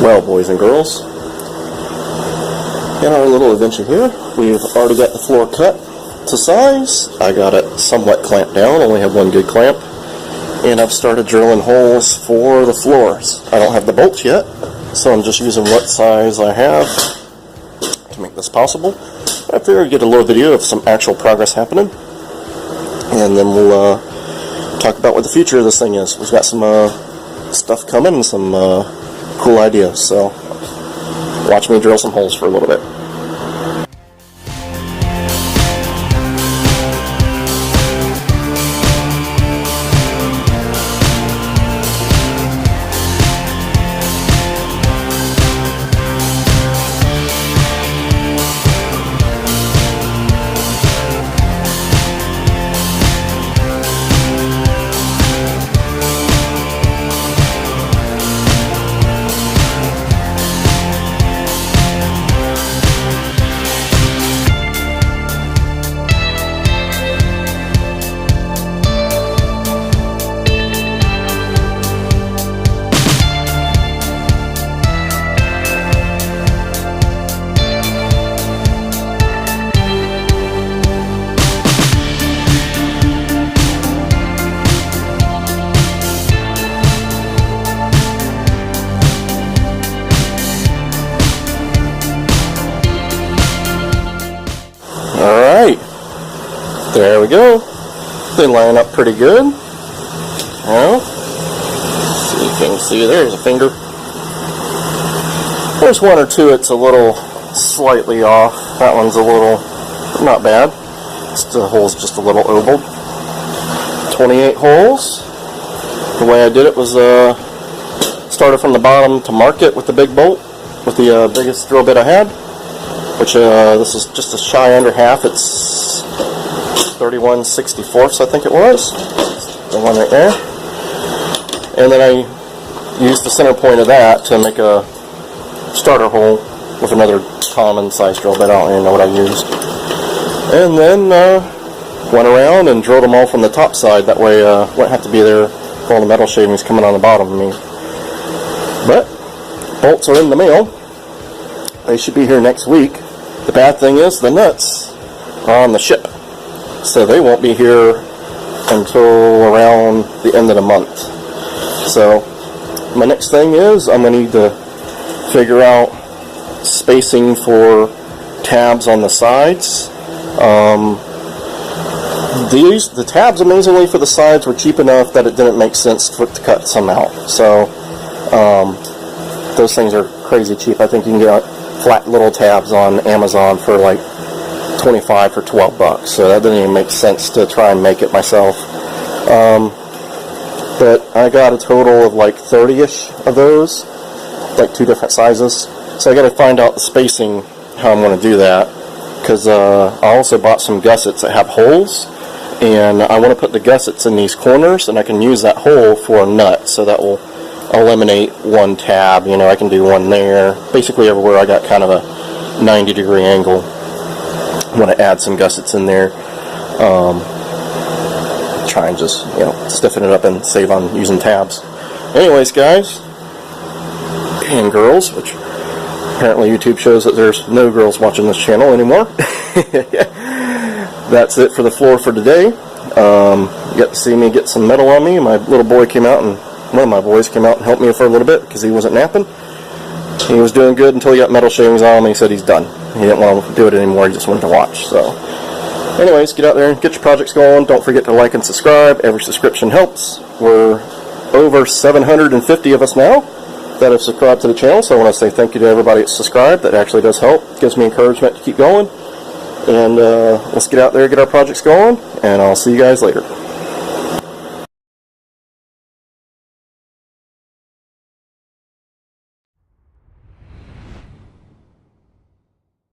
Well, boys and girls, in our little adventure here, we've already got the floor cut to size. I got it somewhat clamped down, only have one good clamp, and I've started drilling holes for the floors. I don't have the bolts yet, so I'm just using what size I have to make this possible. I figured I'd get a little video of some actual progress happening, and then we'll talk about what the future of this thing is. We've got some stuff coming and some cool ideas, so watch me drill some holes for a little bit. Alright, there we go. They line up pretty good. Now, see, you can see there's a finger. There's one or two it's a little slightly off. That one's a little not bad. The hole's just a little oval. 28 holes. The way I did it was started from the bottom to mark it with the big bolt, with the biggest drill bit I had. Which this is just a shy under half. It's 31/64, I think it was. The one right there. And then I used the center point of that to make a starter hole with another common size drill bit. I don't even know what I used. And then went around and drilled them all from the top side. That way I wouldn't have to be there for all the metal shavings coming on the bottom of me. But bolts are in the mail. They should be here next week. The bad thing is the nuts are on the ship, so they won't be here until around the end of the month. So my next thing is I'm going to need to figure out spacing for tabs on the sides. The tabs, amazingly, for the sides were cheap enough that it didn't make sense to cut some out. So those things are crazy cheap. I think you can get flat little tabs on Amazon for like 25 for 12 bucks, so that didn't even make sense to try and make it myself. But I got a total of like 30-ish of those, like two different sizes, so I got to find out the spacing, how I'm going to do that, because I also bought some gussets that have holes, and I want to put the gussets in these corners, and I can use that hole for a nut, so that will eliminate one tab. You know, I can do one there. Basically everywhere I got kind of a 90-degree angle. I want to add some gussets in there. Try and just, you know, stiffen it up and save on using tabs. Anyways, guys and girls, which apparently YouTube shows that there's no girls watching this channel anymore. That's it for the floor for today. You got to see me get some metal on me. My little boy came out, and one of my boys came out and helped me for a little bit because he wasn't napping. He was doing good until he got metal shavings on him, and he said he's done. He didn't want to do it anymore, he just wanted to watch. So anyways, get out there and get your projects going. Don't forget to like and subscribe. Every subscription helps. We're over 750 of us now that have subscribed to the channel, so I want to say thank you to everybody that's subscribed. That actually does help. It gives me encouragement to keep going. And let's get out there and get our projects going, and I'll see you guys later.